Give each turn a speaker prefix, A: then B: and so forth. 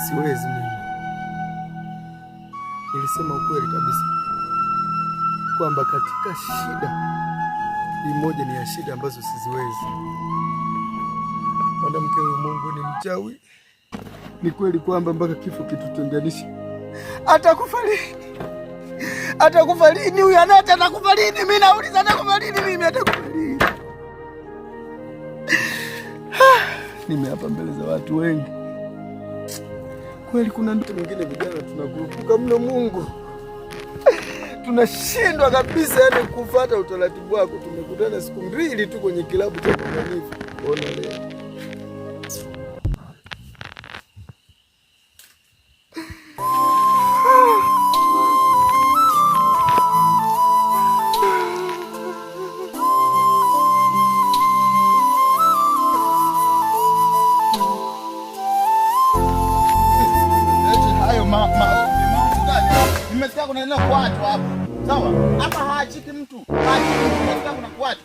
A: siwezi mimi. Nilisema ukweli kabisa kwamba katika shida hii moja ni ya shida ambazo siziwezi. Mwanamke huyu Mungu ni mchawi. Ni kweli kwamba mpaka kifo kitutenganisha. Atakufa lini? Atakufa lini huyu Aneta? Atakufa lini? Mimi nauliza atakufa lini mimi? Atakufa lini? Nimeapa mbele za watu wengi. Kweli kuna mtu mwingine vijana tunakurupuka mno Mungu. Tunashindwa kabisa yani kufuata utaratibu wako. Tumekutana siku 2 tu kwenye kilabu cha Mwananifu. Ona leo.
B: Nimesikia kuna neno kwa watu hapo. Sawa? Hapa haachiki mtu. Haachiki mtu kuna kwa watu.